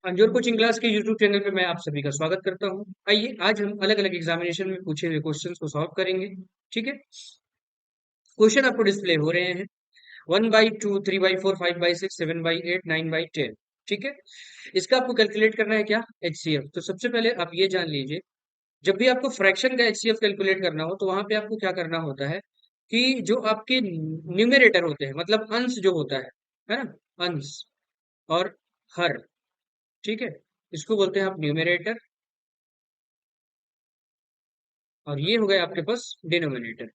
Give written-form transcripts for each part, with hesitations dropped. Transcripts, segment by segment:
अंजोर coaching class के YouTube channel पे मैं आप सभी का स्वागत करता हूँ। आइए आज हम अलग अलग एग्जामिनेशन में पूछे हुए क्वेश्चंस को सॉल्व करेंगे। ठीक है। क्वेश्चन आपको डिस्प्ले हो रहे हैं। 1/2, 3/4, 5/6, 7/8, 9/10। ठीक है। इसका आपको कैलकुलेट करना है क्या, एचसीएफ। तो सबसे पहले आप ये जान लीजिए, जब भी आपको फ्रैक्शन का एचसीएफ कैलकुलेट करना हो तो वहां पे आपको क्या करना होता है कि जो आपके न्यूमरेटर होते हैं, मतलब अंश जो होता है ना, अंश और हर। ठीक है। इसको बोलते हैं आप न्यूमरेटर, और ये हो गया आपके पास डिनोमिनेटर।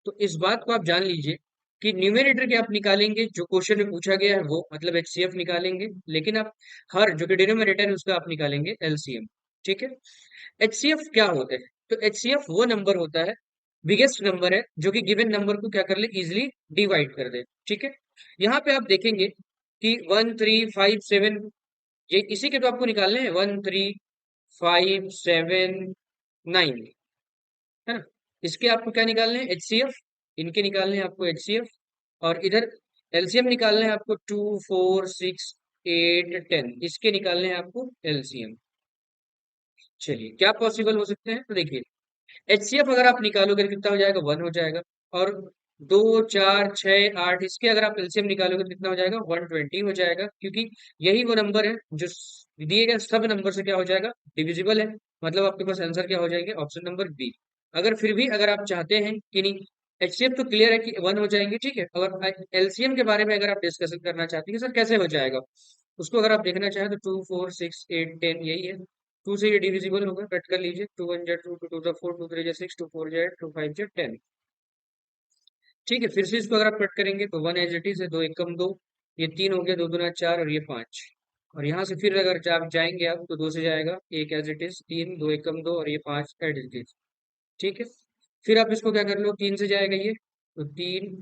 तो इस बात को आप जान लीजिए कि न्यूमरेटर के आप निकालेंगे जो क्वेश्चन में पूछा गया है वो, मतलब एचसीएफ निकालेंगे, लेकिन आप हर जो कि डिनोमिनेटर है उसका आप निकालेंगे एलसीएम। ठीक है। एचसीएफ क्या होता है? तो एचसीएफ वो नंबर होता है, बिगेस्ट नंबर है, जो कि गिवन नंबर को क्या कर ले, इजिली डिवाइड कर दे। ठीक है। यहाँ पे आप देखेंगे कि 1, 3, 5, 7, ये इसी के तो आपको निकालने हैं, 1, 3, 5, 7, 9, है ना। इसके आपको क्या निकालने हैं, एचसीएफ। इनके निकालने हैं आपको एचसीएफ। और इधर एलसीएम निकालने हैं आपको, 2, 4, 6, 8, 10, इसके निकालने हैं आपको एलसीएम। चलिए, क्या पॉसिबल हो सकते हैं, तो देखिए, एचसीएफ अगर आप निकालोगे तो कितना हो जाएगा, 1 हो जाएगा। और 2, 4, 6, 8, इसके अगर आप एलसीएम निकालोगे तो कितना हो जाएगा, 120 हो जाएगा, क्योंकि यही वो नंबर है जो दिए गए सब नंबर से क्या हो जाएगा, डिविजिबल है। मतलब आपके पास आंसर क्या हो जाएंगे, ऑप्शन नंबर बी। अगर फिर भी अगर आप चाहते हैं कि नहीं, एचसीएफ तो क्लियर है कि 1 हो जाएंगे, ठीक है। अगर एलसीएम के बारे में अगर आप डिस्कशन करना चाहते हैं कि सर कैसे हो जाएगा, उसको अगर आप देखना चाहें तो 2, 4, 6, 8, 10 यही है। टू से ये डिविजिबल होगा, कट कर लीजिए, 2 1 जा 2, 2 2 जा 4, 2 3 जा 6, 2 4 जा 8, 2 5 जा 10। ठीक है। फिर से इसको अगर आप कट करेंगे तो 1 एज इट इज है, 2 1 कम 2, ये 3 हो गया, 2 2 4 और ये 5। और यहाँ से फिर अगर आप जाएंगे आप तो 2 से जाएगा, 1 एज इट इज, 3, 2 1 कम 2 और ये 5 एज इट इज। ठीक है। फिर आप इसको क्या कर लो, 3 से जाएगा ये, तो 3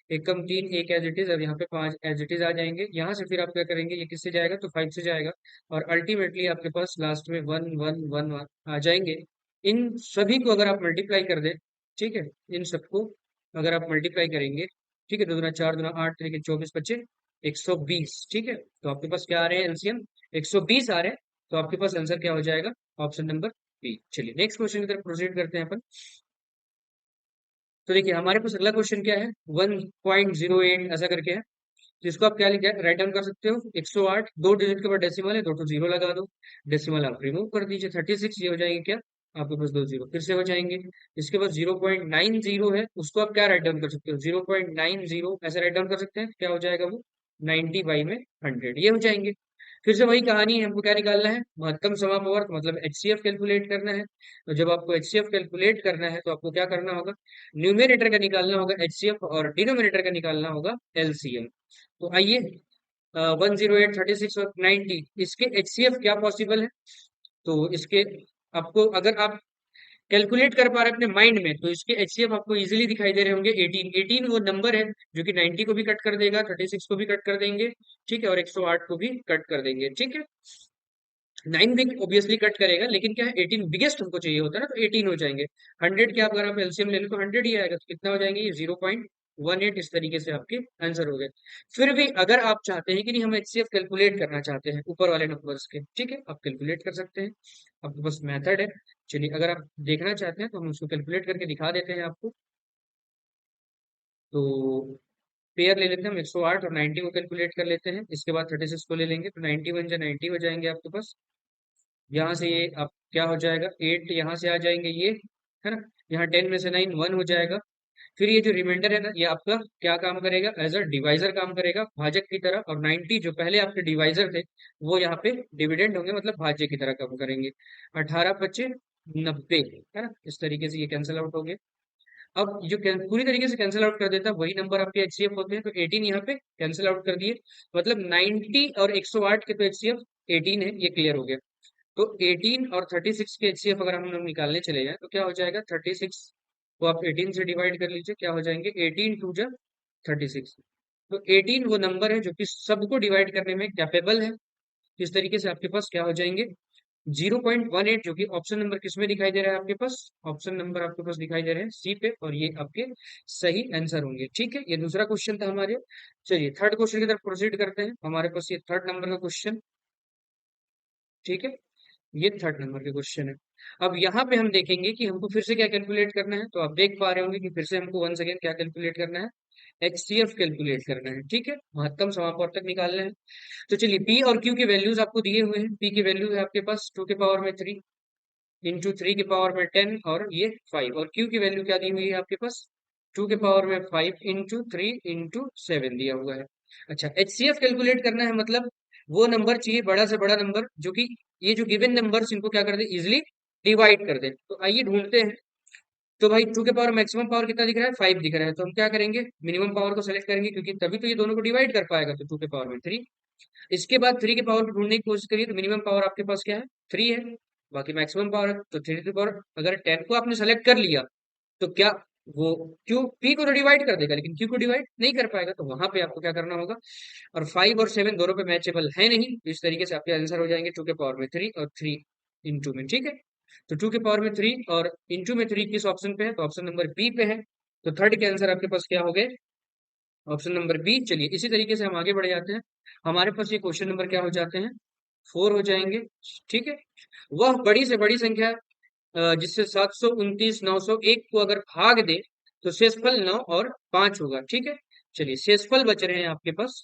1 कम 3, 1 एज इट इज। अब यहाँ पे 5 एज इट इज आ जाएंगे। यहाँ से फिर आप क्या करेंगे, ये किससे जाएगा, तो 5 से जाएगा। और अल्टीमेटली आपके पास लास्ट में 1 1 1 1 आ जाएंगे। इन सभी को अगर आप मल्टीप्लाई कर दे, ठीक है, इन सबको अगर आप मल्टीप्लाई करेंगे, ठीक है, 2 दूना 4, 2 दूना 8, 3 के 24 बचे 120। ठीक है। तो आपके पास क्या आ रहे हैं, एलसीएम 120 आ रहे हैं। तो आपके पास आंसर क्या हो जाएगा, ऑप्शन नंबर बी। चलिए नेक्स्ट क्वेश्चन की तरफ प्रोसीड करते हैं अपन। तो देखिए, हमारे पास अगला क्वेश्चन क्या है, 1.08 ऐसा करके है। तो इसको आप क्या लिख राइट डाउन कर सकते हो, 108, दो डिजिट के बाद डेसिमल है, दो तो जीरो लगा दो। डेसिमल आप रिमूव कर दीजिए, 36 ये हो जाएंगे क्या, आपके पास दो जीरो फिर से हो जाएंगे। इसके बाद 0.90 है, उसको आप क्या राइट डाउन कर सकते हो, 0.90 ऐसे राइट डाउन कर सकते हैं, क्या हो जाएगा वो, 90/100 ये हो जाएंगे। फिर से वही कहानी है, हमको क्या निकालना है, महत्तम समापवर्त, मतलब एचसीएफ कैलकुलेट करना है। तो जब आपको एचसीएफ कैलकुलेट करना है तो आपको क्या करना होगा, न्यूमेरेटर का निकालना होगा एचसीएफ और डिनोमिनेटर का निकालना होगा एलसीएम। तो आइए, 108, 36 और 90, इसके एचसीएफ क्या पॉसिबल है। तो इसके आपको अगर आप कैलकुलेट कर पा रहे हैं अपने माइंड में तो इसके एचसीएफ आपको इजीली दिखाई दे रहे होंगे, 18 वो नंबर है जो कि 90 को भी कट कर देगा, 36 को भी कट कर देंगे, ठीक है, और 108 को भी कट कर देंगे। ठीक है। 9 भी ऑब्वियसली कट करेगा, लेकिन क्या है, 18 बिगेस्ट हमको चाहिए होता है ना, तो 18 हो जाएंगे। 100 के आप अगर आप एलसीएम ले लो तो 100 ही आएगा, तो कितना हो जाएंगे ये, 0.18। इस तरीके से आपके आंसर हो गए। फिर भी अगर आप चाहते हैं कि नहीं, हम एचसीएफ कैलकुलेट करना चाहते हैं ऊपर वाले नंबर्स के, ठीक है, आप कैलकुलेट कर सकते हैं, आपके पास मेथड है। चलिए, अगर आप देखना चाहते हैं तो हम उसको कैलकुलेट करके दिखा देते हैं आपको। तो पेयर ले लेते हैं हम, 108 और 90 को कैलकुलेट कर लेते हैं, इसके बाद 36 को ले लेंगे, तो 91 जा 90 हो जाएंगे आपके पास। यहाँ से ये अब क्या हो जाएगा, 8 यहाँ से आ जाएंगे ये, है ना। यहाँ 10 में से 9 1 हो जाएगा। फिर ये जो रिमाइंडर है ना, ये आपका क्या काम करेगा, एज अ डिवाइजर काम करेगा, भाजक की तरह। और 90 जो पहले आपके डिवाइजर थे वो यहाँ पे डिविडेंड होंगे, मतलब भाज्य की तरह काम करेंगे। 18 25 90, है ना, इस तरीके से ये कैंसिल आउट हो गए। अब जो पूरी तरीके से कैंसिल आउट कर देता है वही नंबर आपके एचसीएफ होते हैं, तो 18 यहाँ पे कैंसिल आउट कर दिए। मतलब 90 और 108 के तो एचसीएफ 18 है, ये क्लियर हो गया। तो 18 और 36 के एचसीएफ अगर हम लोग निकालने चले जाएं तो क्या हो जाएगा, 36 को आप 18 से डिवाइड कर लीजिए, क्या हो जाएंगे, 18 2 जा 36। तो 18 वो नंबर है जो कि सबको डिवाइड करने में कैपेबल है। इस तरीके से आपके पास क्या हो जाएंगे, 0.18 जो कि ऑप्शन नंबर किसमें दिखाई दे रहा है आपके पास? ऑप्शन नंबर आपके पास दिखाई दे रहे हैं सी पे, और ये आपके सही आंसर होंगे। ठीक है, ये दूसरा क्वेश्चन था हमारे। चलिए थर्ड क्वेश्चन की तरफ प्रोसीड करते हैं। हमारे पास ये थर्ड नंबर का क्वेश्चन। ठीक है, ये थर्ड नंबर के क्वेश्चन है। अब यहाँ पे हम देखेंगे कि हमको फिर से क्या कैलकुलेट करना है। तो आप देख पा रहे होंगे कि फिर से हमको वंस अगेन क्या कैलकुलेट करना है, एचसीएफ कैलकुलेट करना है। ठीक है, महत्तम समापवर्तक निकालना है। तो चलिए पी और क्यू के वैल्यूज आपको दिए हुए हैं। पी की वैल्यू है आपके पास 2 की पावर में 3 इंटू 3 की पावर में 10, और ये 5। और क्यू की वैल्यू क्या दी हुई है आपके पास? 2 की पावर में 5 इंटू 3 इंटू 7 दिया हुआ है। अच्छा, एचसीएफ कैलकुलेट करना है, मतलब वो नंबर चाहिए बड़ा से बड़ा नंबर जो कि ये जो गिवन नंबर्स इनको क्या कर दे, इजिली डिवाइड कर दे। तो आइए ढूंढते हैं। तो भाई 2 के पावर मैक्सिमम पावर कितना दिख रहा है? 5 दिख रहा है। तो हम क्या करेंगे, मिनिमम पावर को सेलेक्ट करेंगे, क्योंकि तभी तो ये दोनों को डिवाइड कर पाएगा। तो 2 के पावर में 3। इसके बाद 3 के पावर को ढूंढने की कोशिश करिए। तो मिनिमम पावर आपके पास क्या है? 3 है। बाकी मैक्सिमम पावर है तो 3 की पावर। अगर 10 को आपने सेलेक्ट कर लिया तो क्या वो क्यू पी को तो डिवाइड कर देगा, लेकिन क्यू को डिवाइड नहीं कर पाएगा। तो वहां पे आपको क्या करना होगा, और 5 और 7 दोनों पे मैचेबल है नहीं, तो इस तरीके से आपके आंसर हो जाएंगे 2 के पावर में 3 और 3 इंटू में। ठीक है, तो 2 के पावर में 3 और इंटू में 3 किस ऑप्शन पे है? तो ऑप्शन नंबर बी पे है। तो थर्ड के आंसर आपके पास क्या हो गए? Option number B. चलिए इसी तरीके से हम आगे बढ़ जाते हैं। हमारे पास ये क्वेश्चन नंबर क्या हो जाते हैं? 4 हो जाएंगे। ठीक है, वह बड़ी से बड़ी संख्या जिससे 729 901 को अगर भाग दे तो शेषफल 9 और 5 होगा। ठीक है, चलिए शेषफल बच रहे हैं आपके पास।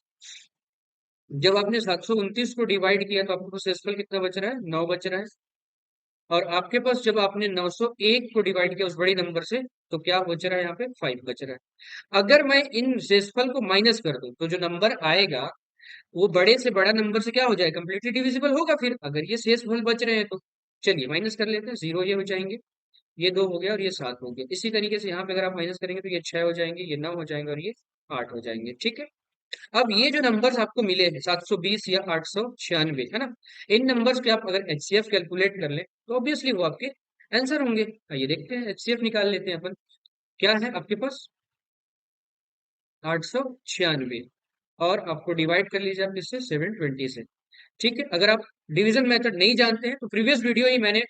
जब आपने 729 को डिवाइड किया तो आपके पास शेषफल कितना बच रहा है? 9 बच रहा है। और आपके पास जब आपने 901 को डिवाइड किया उस बड़ी नंबर से, तो क्या बच रहा है? यहाँ पे 5 बच रहा है। अगर मैं इन शेषफल को माइनस कर दूं तो जो नंबर आएगा वो बड़े से बड़ा नंबर से क्या हो जाएगा? कंप्लीटली डिविजिबल होगा। फिर अगर ये शेषफल बच रहे हैं तो चलिए माइनस कर लेते हैं। 0 ये हो जाएंगे, ये 2 हो गया, और ये 7 हो गया। इसी तरीके से यहाँ पे अगर आप माइनस करेंगे तो ये 6 हो जाएंगे, ये 9 हो जाएंगे, और ये 8 हो जाएंगे। ठीक है, अब ये जो नंबर्स आपको मिले हैं 720 या 896, है ना, इन नंबर्स के आप अगर एचसीएफ कैलकुलेट कर लें तो ऑब्वियसली वो आपके आंसर होंगे। आइए देखते हैं, एचसीएफ निकाल लेते हैं अपन। क्या है आपके पास? 896, और आपको डिवाइड कर लीजिए आप इससे 720 से। ठीक है, अगर आप डिवीजन मेथड नहीं जानते हैं तो प्रीवियस वीडियो ही मैंने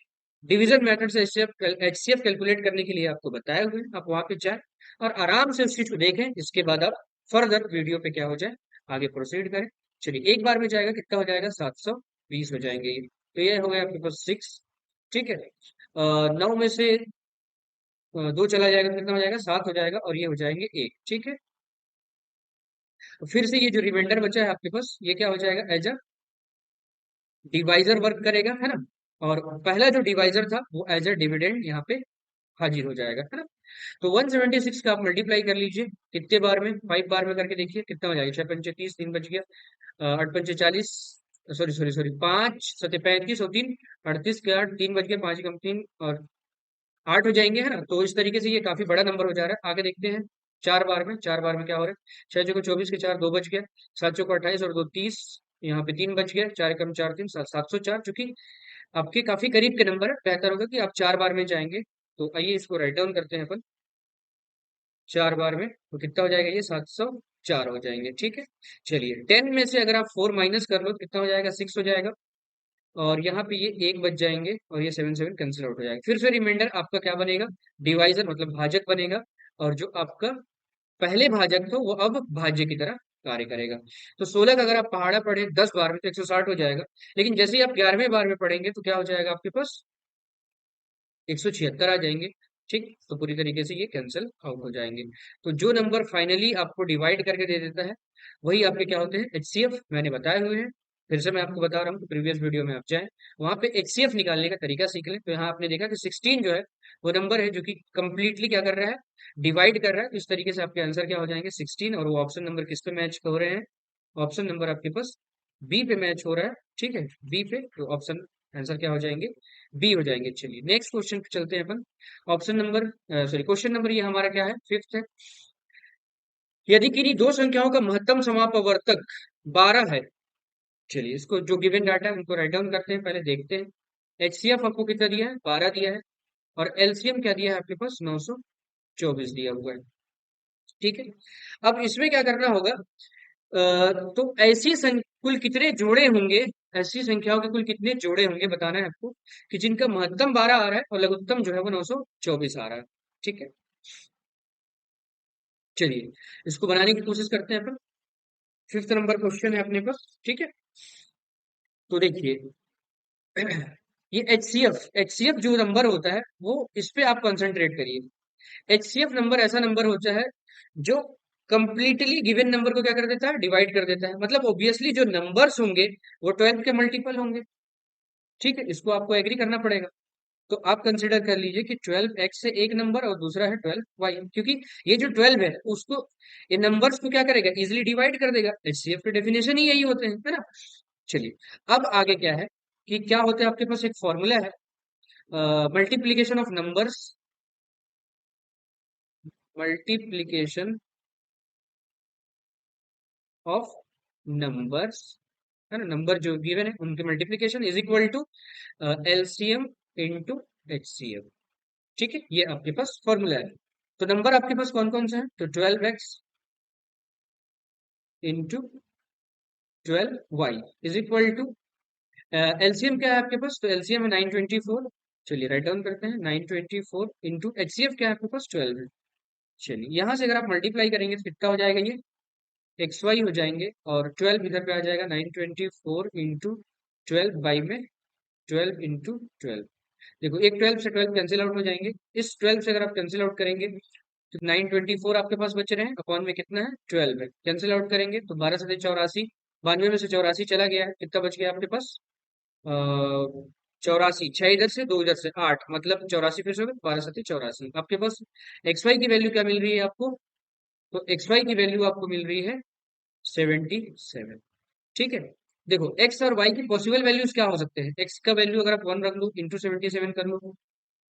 डिवीजन मेथड से एचसीएफ कैलकुलेट करने के लिए आपको बताए हुए हैं। आप वहां पे जाए और आराम से उस चीज को देखें। इसके बाद आप फर्दर वीडियो पे क्या हो जाए, आगे प्रोसीड करें। चलिए एक बार में जाएगा, कितना हो जाएगा? 720 हो जाएंगे ये। तो ये हो गया आपके पास 6। ठीक है, 9 में से 2 चला जाएगा तो कितना हो जाएगा? 7 हो जाएगा, और ये हो जाएंगे 1। ठीक है, तो फिर से ये जो रिमाइंडर बचा है आपके पास, ये क्या हो जाएगा? एज अ डिवाइजर वर्क करेगा, है ना। और पहला जो डिवाइजर था वो एज अ डिविडेंड यहाँ पे हाजिर हो जाएगा, है ना। तो 176 का आप मल्टीप्लाई कर लीजिए कितने बार में? 5 बार में करके देखिए कितना हो जाएगा। 6 पंचे 30, 3 बच गया। 8 पंचे 40, सॉरी सॉरी सॉरी, 5 सत्ते 35 और 3 38 के 8, 3 बच गया, 5 कम 3 और 8 हो जाएंगे, है ना। तो इस तरीके से ये काफी बड़ा नंबर हो जा रहा है। आगे देखते हैं। 4 बार में क्या हो रहा है? 6 चौको 24 के 4, 2 बच गया। 7 चौको 28 और 2 30, यहाँ पे 3 बच गया। 4 कम 4 3, 704, जो कि आपके काफी करीब के नंबर है। बेहतर होगा कि आप 4 बार में जाएंगे। तो आइए इसको राइट डाउन करते हैं अपन। 4 बार में तो कितना हो जाएगा? ये 704 हो जाएंगे। ठीक है, चलिए 10 में से अगर आप 4 माइनस कर लो तो कितना हो जाएगा? 6 हो जाएगा। और यहाँ पे ये 1 बच जाएंगे, और ये 7 7 कैंसिल आउट हो जाएगा। फिर से रिमाइंडर आपका क्या बनेगा? डिवाइजर मतलब भाजक बनेगा। और जो आपका पहले भाजक था वो अब भाज्य की तरह कार्य करेगा। तो 16 का अगर आप पहाड़ा पढ़े 10 बार में तो 160 हो जाएगा। लेकिन जैसे ही आप 11वें बार में पढ़ेंगे तो क्या हो जाएगा आपके पास? 176 आ जाएंगे। ठीक, तो पूरी तरीके से ये कैंसिल आउट हो जाएंगे। तो जो नंबर फाइनली आपको डिवाइड करके दे देता है वही आपके क्या होते हैं? एचसीएफ मैंने बताए हुए हैं। फिर से मैं आपको बता रहा हूँ कि प्रीवियस वीडियो में आप जाएं, वहां पे एचसीएफ निकालने का तरीका सीख लें। तो यहाँ आपने देखा कि 16 जो है वो नंबर है जो कि कंप्लीटली क्या कर रहा है? डिवाइड कर रहा है। तो इस तरीके से आपके आंसर क्या हो जाएंगे? 16। और वो ऑप्शन नंबर किस पे मैच हो रहे हैं? ऑप्शन नंबर आपके पास बी पे मैच हो रहा है। ठीक है, बी पे। तो ऑप्शन आंसर क्या हो जाएंगे? बी हो जाएंगे। चलिए नेक्स्ट क्वेश्चन पे चलते हैं अपन। Option number sorry question number ये हमारा क्या है? फिफ्थ है। यदि किन्हीं दो संख्याओं का महत्तम समापवर्तक 12 है। चलिए इसको जो गिवन डाटा है उनको राइट डाउन करते हैं, पहले देखते हैं। एचसीएफ आपको कितना दिया है? 12 दिया है। और एलसीएम क्या दिया है आपके पास? 924 दिया हुआ है। ठीक है, अब इसमें क्या करना होगा? तो ऐसी कुल कितने जोड़े होंगे ऐसी संख्याओं के कुल कितने जोड़े होंगे बताना है आपको, कि जिनका महत्तम 12 आ रहा है और लघुत्तम जो है वो 924 आ रहा है। ठीक है, चलिए इसको बनाने की कोशिश करते हैं अपन। फिफ्थ नंबर क्वेश्चन है अपने पास। ठीक है, तो देखिए ये एचसीएफ जो नंबर होता है वो इस पे आप कंसंट्रेट करिए। एचसीएफ नंबर ऐसा नंबर होता है जो कंप्लीटली गिवन नंबर को क्या कर देता है, डिवाइड कर देता है। मतलब ऑब्वियसली जो नंबर्स होंगे वो 12 के मल्टीपल होंगे। ठीक है, इसको आपको एग्री करना पड़ेगा। तो आप कंसिडर कर लीजिए कि 12x से एक नंबर और दूसरा है 12y, क्योंकि ये जो 12 है उसको, ये नंबर्स को क्या करेगा, इजिली डिवाइड कर देगा। एचसीएफ के डेफिनेशन ही यही होते हैं, है ना। चलिए, अब आगे क्या है कि क्या होता है आपके पास एक फॉर्मूला है, multiplication of numbers, multiplication of numbers, है ना। नंबर जो गिवन है उनके multiplication is equal to LCM into HCF. ठीक है, ये आपके पास फॉर्मूला है। तो नंबर आपके पास कौन कौन से हैं, तो 12x into 12y is equal to, LCM क्या है आपके पास, तो एलसीएम है 924। चलिए राइट डाउन करते हैं, 924 इंटू एचसीएफ क्या है आपके पास, 12 है। चलिए यहाँ से अगर आप मल्टीप्लाई करेंगे तो कितना हो जाएगा, ये एक्स वाई हो जाएंगे, और 12 इधर पे आ जाएगा, 924 इंटू 12 बाई में 12 इंटू 12। देखो एक 12 से 12 कैंसिल आउट हो जाएंगे। इस 12 से अगर आप कैंसिल आउट करेंगे तो 924 आपके पास बच रहे हैं, अपॉन में कितना है, 12 है। कैंसिल आउट करेंगे तो 12 से 84, 92 में से 84 चला गया है, कितना बच गया आपके पास, 84। 6 इधर से 2 इधर से 8, मतलब 84 फिर से हो गए, 12 7 84 आपके पास। एक्स वाई की वैल्यू क्या मिल रही है आपको, तो एक्स वाई की वैल्यू आपको मिल रही है 77। ठीक है, देखो एक्स और वाई की पॉसिबल वैल्यूज क्या हो सकते हैं, एक्स का वैल्यू अगर आप 1 रख लो, इंटू 77 कर लो।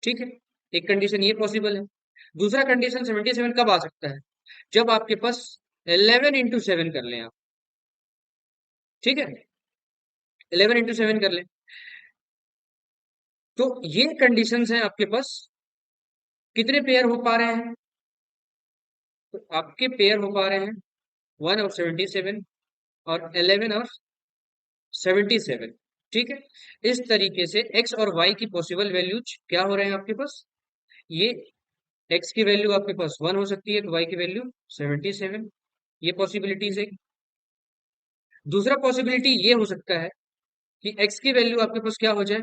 ठीक है, एक कंडीशन ये पॉसिबल है। दूसरा कंडीशन 77 कब आ सकता है, जब आपके पास 11 इंटू 7 कर लें आप। ठीक है, 11 इंटू 7 कर लें, तो ये कंडीशंस हैं आपके पास। कितने पेयर हो पा रहे हैं, तो आपके पेयर हो पा रहे हैं 1 और 77, और 11 और 77। ठीक है, इस तरीके से एक्स और वाई की पॉसिबल वैल्यूज क्या हो रहे हैं आपके पास, ये एक्स की वैल्यू आपके पास 1 हो सकती है, तो वाई की वैल्यू 77। ये पॉसिबिलिटीज है। दूसरा पॉसिबिलिटी ये हो सकता है कि एक्स की वैल्यू आपके पास क्या हो जाए,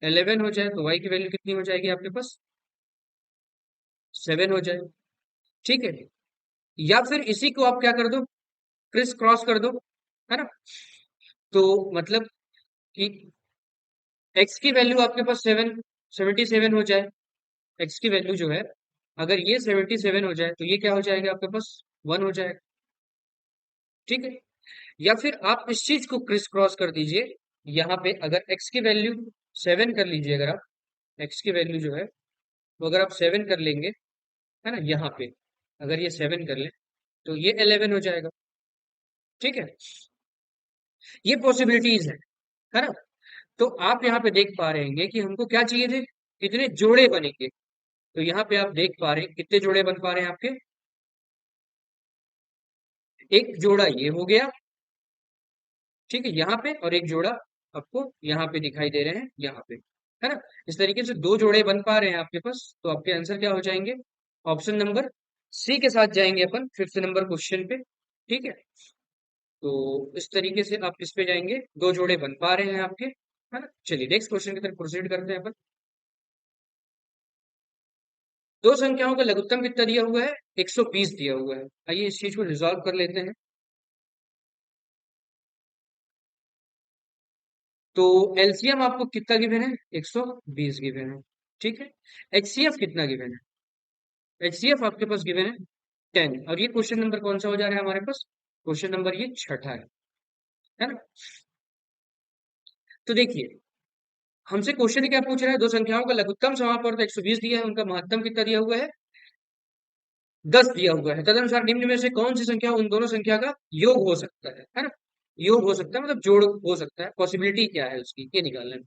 11 हो जाए, तो वाई की वैल्यू कितनी हो जाएगी आपके पास, 7 हो जाए। ठीक है, या फिर इसी को आप क्या कर दो, क्रिस क्रॉस कर दो, है ना। तो मतलब कि एक्स की वैल्यू आपके पास 77 हो जाए, एक्स की वैल्यू जो है, अगर ये 77 हो जाए तो ये क्या हो जाएगा आपके पास, 1 हो जाएगा। ठीक है, या फिर आप इस चीज को क्रिस क्रॉस कर दीजिए, यहाँ पे अगर एक्स की वैल्यू 7 कर लीजिए, अगर आप एक्स की वैल्यू जो है वो अगर आप 7 कर लेंगे, है ना, यहाँ पे अगर ये 7 कर ले तो ये 11 हो जाएगा। ठीक है, ये पॉसिबिलिटीज है ना। तो आप यहाँ पे देख पा रहे हैं कि हमको क्या चाहिए थे, कितने जोड़े बनेंगे। तो यहाँ पे आप देख पा रहे हैं कितने जोड़े बन पा रहे हैं आपके, एक जोड़ा ये हो गया। ठीक है, यहाँ पे, और एक जोड़ा आपको यहाँ पे दिखाई दे रहे हैं, यहाँ पे, है ना। इस तरीके से दो जोड़े बन पा रहे हैं आपके पास, तो आपके आंसर क्या हो जाएंगे, ऑप्शन नंबर सी के साथ जाएंगे अपन फिफ्थ नंबर क्वेश्चन पे। ठीक है, तो इस तरीके से आप इस पे जाएंगे, दो जोड़े बन पा रहे हैं आपके, है ना। चलिए नेक्स्ट क्वेश्चन की तरफ प्रोसीड करते हैं अपन। दो संख्याओं का लघुत्तम कितना दिया हुआ है, 120 दिया हुआ है। आइए इस चीज को रिजॉल्व कर लेते हैं। तो एलसीएम आपको कितना गिवन है, 120 गिवन है। ठीक है, एचसीएफ कितना गिवन है, एचसीएफ आपके पास गिवन है 10, और ये क्वेश्चन नंबर कौन सा हो जा रहा है हमारे पास, क्वेश्चन नंबर ये छठा है ना। तो देखिए, हमसे क्वेश्चन क्या पूछ रहा है, दो संख्याओं का लघुत्तम समापवर्त तो 120 दिया है, उनका महत्तम कितना दिया हुआ है, 10 दिया हुआ है। तदनुसार निम्न में से कौन सी संख्या उन दोनों संख्या का योग हो सकता है ना। योग हो सकता है मतलब जोड़ हो सकता है, पॉसिबिलिटी क्या है उसकी, ये निकालना है।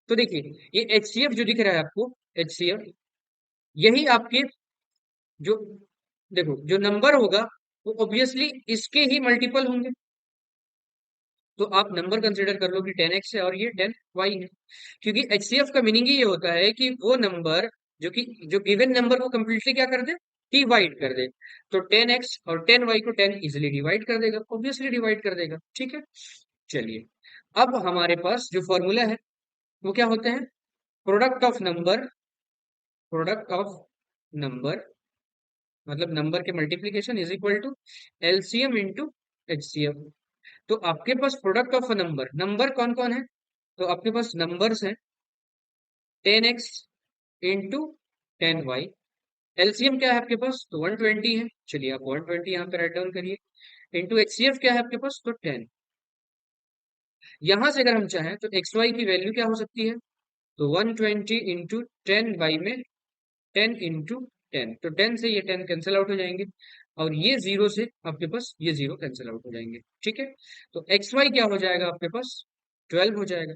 तो देखिए, ये एचसीएफ जो दिख रहा है आपको, एचसीएफ, यही आपके जो, देखो जो नंबर होगा वो ऑब्वियसली इसके ही मल्टीपल होंगे। तो आप नंबर कंसिडर कर लो कि 10x है और ये 10y है, क्योंकि एचसीएफ का मीनिंग ही ये होता है कि वो नंबर जो गिवन नंबर को कंप्लीटली क्या कर दे, डिवाइड कर दे। तो 10x और 10y को 10 इजिली डिवाइड कर देगा, ऑब्वियसली डिवाइड कर देगा, ठीक है। चलिए, अब हमारे पास जो फॉर्मूला है वो क्या होते हैं, product of number, product of number मतलब नंबर के multiplication is equal to LCM into HCF. तो आपके पास प्रोडक्ट ऑफ नंबर, नंबर कौन कौन है, तो आपके पास नंबर्स हैं 10x इंटू 10y। एलसीएम क्या है आपके पास, तो 120 है, चलिए आप 120 यहाँ पे राइट डाउन करिए, इंटू एचसीएफ क्या है आपके पास, तो 10। यहां से अगर हम चाहें तो एक्स वाई की वैल्यू क्या हो सकती है, तो 120 इंटू 10y में 10 इंटू 10, तो 10 से ये 10 कैंसिल आउट हो जाएंगे, और ये जीरो से आपके पास ये जीरो कैंसिल आउट हो जाएंगे, ठीक है। तो एक्स वाई क्या हो जाएगा आपके पास, 12 हो जाएगा।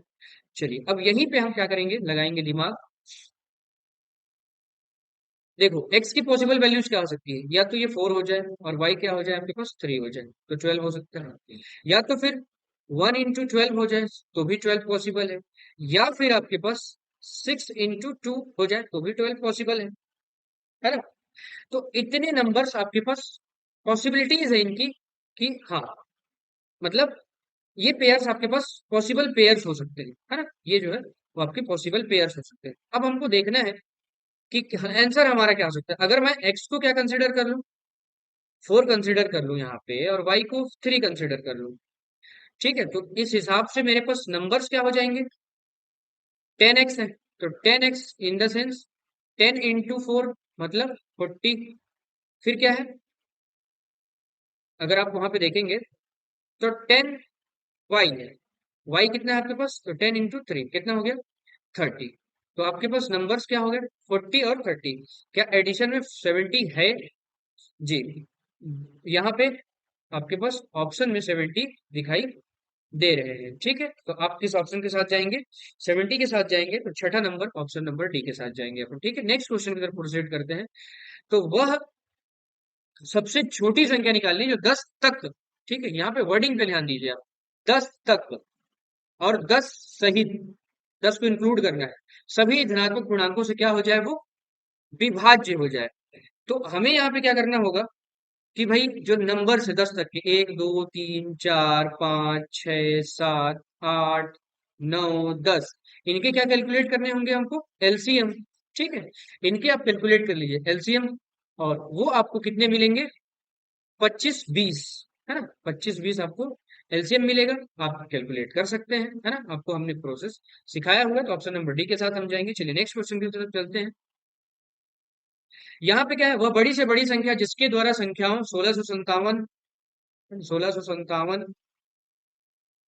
चलिए, अब यहीं पे हम क्या करेंगे, लगाएंगे दिमाग। देखो, x की पॉसिबल वैल्यूज क्या हो सकती है, या तो ये 4 हो जाए और y क्या हो जाए आपके पास 3 हो जाए, तो 12 हो सकता है। या तो फिर 1 इंटू 12 हो जाए तो भी 12 पॉसिबल है, या फिर आपके पास 6 इंटू 2 हो जाए तो भी 12 पॉसिबल है ना। तो इतने नंबर्स आपके पास पॉसिबिलिटीज है इनकी, कि हाँ, मतलब ये पेयर्स आपके पास पॉसिबल पेयर्स हो सकते हैं, है ना। ये जो है वो आपके पॉसिबल पेयर्स हो सकते हैं। अब हमको देखना है कि आंसर हमारा क्या हो सकता है। अगर मैं एक्स को क्या कंसिडर कर लूं, 4 कंसिडर कर लूं यहाँ पे, और वाई को 3 कंसिडर कर लूं, ठीक है, तो इस हिसाब से मेरे पास नंबर्स क्या हो जाएंगे, 10x है, तो 10x in the sense 10 into 4 मतलब 40। फिर क्या है, अगर आप वहां पे देखेंगे तो 10y है, y कितना है आपके पास, तो 10 इंटू 3 कितना हो गया, 30। तो आपके पास नंबर्स क्या हो गए, 40 और 30। क्या एडिशन में 70 है, जी, यहाँ पे आपके पास ऑप्शन में 70 दिखाई दे रहे हैं, ठीक है। तो आप किस ऑप्शन के साथ जाएंगे, 70 के साथ जाएंगे, तो छठा नंबर ऑप्शन नंबर डी के साथ जाएंगे अपन, ठीक है। नेक्स्ट क्वेश्चन की तरफ प्रोसीड करते हैं। तो वह सबसे छोटी संख्या निकालनी है जो 10 तक, ठीक है, यहाँ पे वर्डिंग पे ध्यान दीजिए आप, 10 तक और 10 सहित, 10 को इंक्लूड करना है, सभी धनात्मक पूर्णांकों से क्या हो जाए, वो विभाज्य हो जाए। तो हमें यहाँ पे क्या करना होगा कि भाई जो नंबर है 10 तक के, 1 2 3 4 5 6 7 8 9 10, इनके क्या कैलकुलेट करने होंगे हमको, एलसीएम, ठीक है। इनके आप कैलकुलेट कर लीजिए एलसीएम, और वो आपको कितने मिलेंगे, 25 20, है ना, 25 20 आपको एलसीएम मिलेगा। आप कैलकुलेट कर सकते हैं, है ना, आपको हमने प्रोसेस सिखाया हुआ है, तो ऑप्शन नंबर डी के साथ हम जाएंगे। चलिए नेक्स्ट क्वेश्चन की तरफ चलते हैं। यहाँ पे क्या है, वह बड़ी से बड़ी संख्या जिसके द्वारा संख्याओं 1657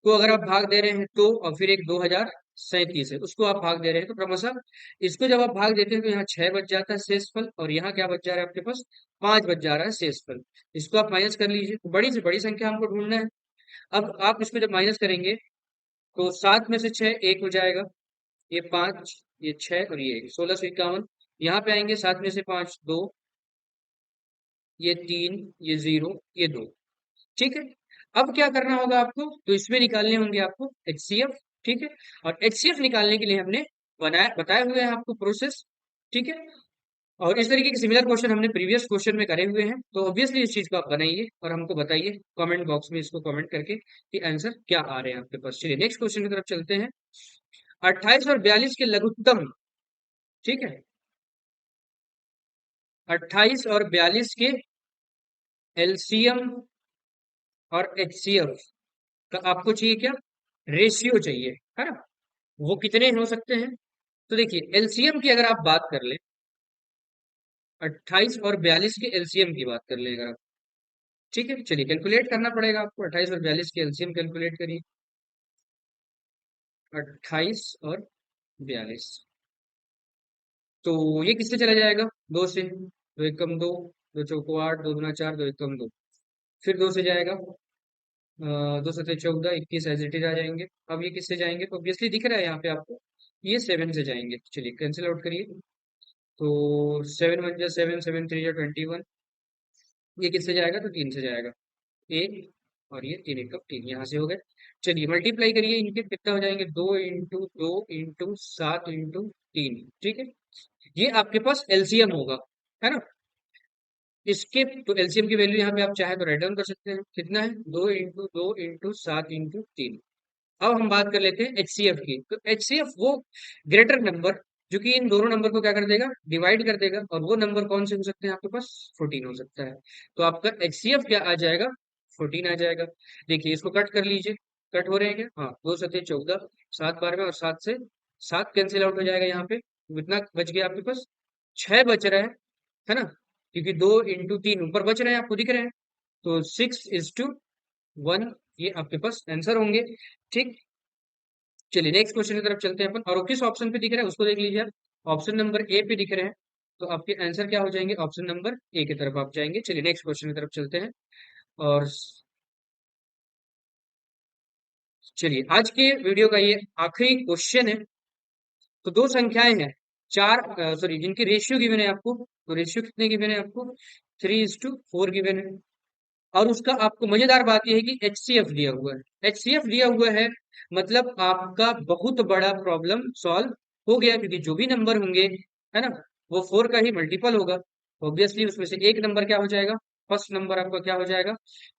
को अगर आप भाग दे रहे हैं तो, और फिर एक 2037 है उसको आप भाग दे रहे हैं, तो क्रमशः इसको जब आप भाग देते हैं तो यहाँ 6 बच जाता है शेषफल, और यहाँ क्या बच जा रहा है आपके पास, 5 बच जा रहा है शेषफल। इसको आप माइनस कर लीजिए, तो बड़ी से बड़ी संख्या हमको ढूंढना है। अब आप इसको जब माइनस करेंगे तो 7 में से 6 1 हो जाएगा, ये 5 ये 6 और ये 1, 1651। यहाँ पे आएंगे 7 में से 5 2, ये 3 ये 0 ये 2, ठीक है। अब क्या करना होगा आपको, तो इसमें निकालने होंगे आपको एचसीएफ, ठीक है। और एचसीएफ निकालने के लिए हमने बताए हुए हैं आपको प्रोसेस, ठीक है। और इस तरीके के सिमिलर क्वेश्चन हमने प्रीवियस क्वेश्चन में करे हुए हैं, तो ऑब्वियसली इस चीज को आप बनाइए और हमको बताइए कमेंट बॉक्स में, इसको कमेंट करके कि आंसर क्या आ रहे हैं आपके पास। चलिए नेक्स्ट क्वेश्चन की तरफ चलते हैं। 28 और 42 के लघुत्तम, ठीक है, 28 और 42 के एलसीएम और एचसीएफ का आपको चाहिए क्या, रेशियो चाहिए, है ना। वो कितने हो सकते हैं, तो देखिए एलसीएम की अगर आप बात कर लें, 28 और 42 के एलसीएम की बात कर लें अगर आप, ठीक है, चलिए कैलकुलेट करना पड़ेगा आपको, 28 और 42 के एलसीएम कैलकुलेट करिए, 28 और 42, तो ये किससे चला जाएगा, दो से, दो एक कम दो, दो चौको आठ, दो दूना चार, दो एक कम दो, फिर दो से जाएगा, 2 7 14 21 एज इट इज आ जाएंगे। अब ये किससे जाएंगे, तो ऑब्वियसली दिख रहा है यहाँ पे आपको, ये 7 से जाएंगे, चलिए कैंसिल आउट करिए, तो 7 1 जा 7, 7 3 जा 21, ये किससे जाएगा, तो 3 से जाएगा, एक और ये 3 1 3 यहाँ से हो गए। चलिए मल्टीप्लाई करिए, इनके कितना हो जाएंगे, 2 × 2 × 7 × 3, ठीक है। ये आपके पास एलसीएम होगा, है ना। इसके तो एलसीएम की वैल्यू यहाँ पे आप चाहे तो राइट डाउन कर सकते हैं, कितना है, 2 × 2 × 7 × 3। अब हम बात कर लेते हैं एचसीएफ की। तो एचसीएफ वो ग्रेटर नंबर जो कि इन दोनों नंबर को क्या कर देगा, डिवाइड कर देगा, और वो नंबर कौन से हो सकते हैं आपके पास, 14 हो सकता है। तो आपका एचसीएफ क्या आ जाएगा, 14 आ जाएगा। देखिए इसको कट कर लीजिए, कट हो रहे हैं क्या, हाँ, 2 × 7 = 14, 7 12 और 7 से 7 कैंसिल आउट हो जाएगा यहाँ पे। तो इतना बच गया आपके पास, 6 बच रहा है ना, क्योंकि 2 × 3 ऊपर बच रहे हैं, आपको दिख रहे हैं। तो 6:1 ये आपके पास आंसर होंगे, ठीक। चलिए नेक्स्ट क्वेश्चन की तरफ चलते हैं अपन, और वो किस ऑप्शन पे दिख रहा है उसको देख लीजिए आप। ऑप्शन नंबर ए पे दिख रहे हैं, तो आपके आंसर क्या हो जाएंगे, ऑप्शन नंबर ए की तरफ आप जाएंगे। चलिए नेक्स्ट क्वेश्चन की तरफ चलते हैं। और चलिए आज के वीडियो का ये आखिरी क्वेश्चन है। तो दो संख्याएं हैं, चार, सॉरी, जिनकी रेशियो गिवन है आपको। तो रेशियो कितने गिवन है आपको, 3:4 गिवन है। और उसका आपको मजेदार बात यह है कि एचसीएफ दिया हुआ है, एचसीएफ दिया हुआ है, मतलब आपका बहुत बड़ा प्रॉब्लम सॉल्व हो गया, क्योंकि जो भी नंबर होंगे, है ना, वो 4 का ही मल्टीपल होगा। ऑब्वियसली उसमें से एक नंबर क्या हो जाएगा, फर्स्ट नंबर आपका क्या हो जाएगा,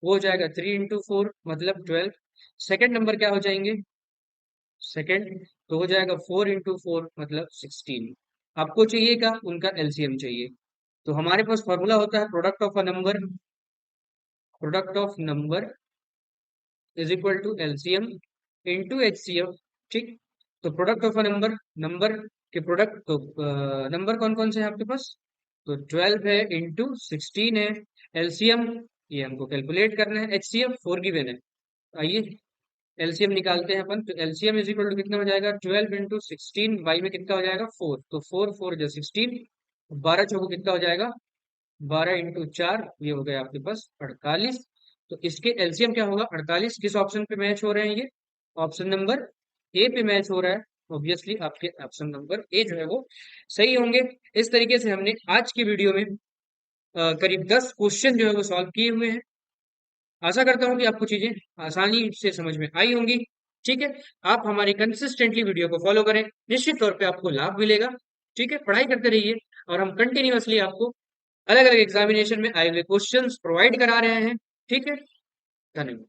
वो हो जाएगा 3 × 4 मतलब 12। सेकेंड नंबर क्या हो जाएंगे, सेकेंड तो हो जाएगा 4 × 4 मतलब 16। आपको चाहिए क्या, उनका एलसीएम चाहिए। तो हमारे पास फॉर्मूला होता है product of a number, product of number is equal to LCM into HCF, ठीक। तो product of a number, number के प्रोडक्ट, तो नंबर कौन कौन से हैं आपके पास, तो 12 है इंटू 16 है। एलसीएम ये हमको कैलकुलेट करना है, एचसीएफ 4 गिवन है। आइए एलसीएम निकालते हैं अपन। तो एलसीएम इज इक्वल टू कितना हो जाएगा, 12 × 16, वाई में कितना हो जाएगा 4, तो 4 4 = 16, 12 चौको कितना हो जाएगा, 12 × 4 ये हो गया आपके पास 48। तो इसके एलसीएम क्या होगा, 48। किस ऑप्शन पे मैच हो रहे हैं ये, ऑप्शन नंबर ए पे मैच हो रहा है। ऑब्वियसली आपके ऑप्शन नंबर ए जो है वो सही होंगे। इस तरीके से हमने आज की वीडियो में करीब 10 क्वेश्चन जो है वो सॉल्व किए हुए हैं। आशा करता हूँ कि आपको चीजें आसानी से समझ में आई होंगी, ठीक है। आप हमारी कंसिस्टेंटली वीडियो को फॉलो करें, निश्चित तौर पे आपको लाभ मिलेगा, ठीक है। पढ़ाई करते रहिए, और हम कंटिन्यूअसली आपको अलग अलग एग्जामिनेशन में आए हुए क्वेश्चंस प्रोवाइड करा रहे हैं, ठीक है। धन्यवाद।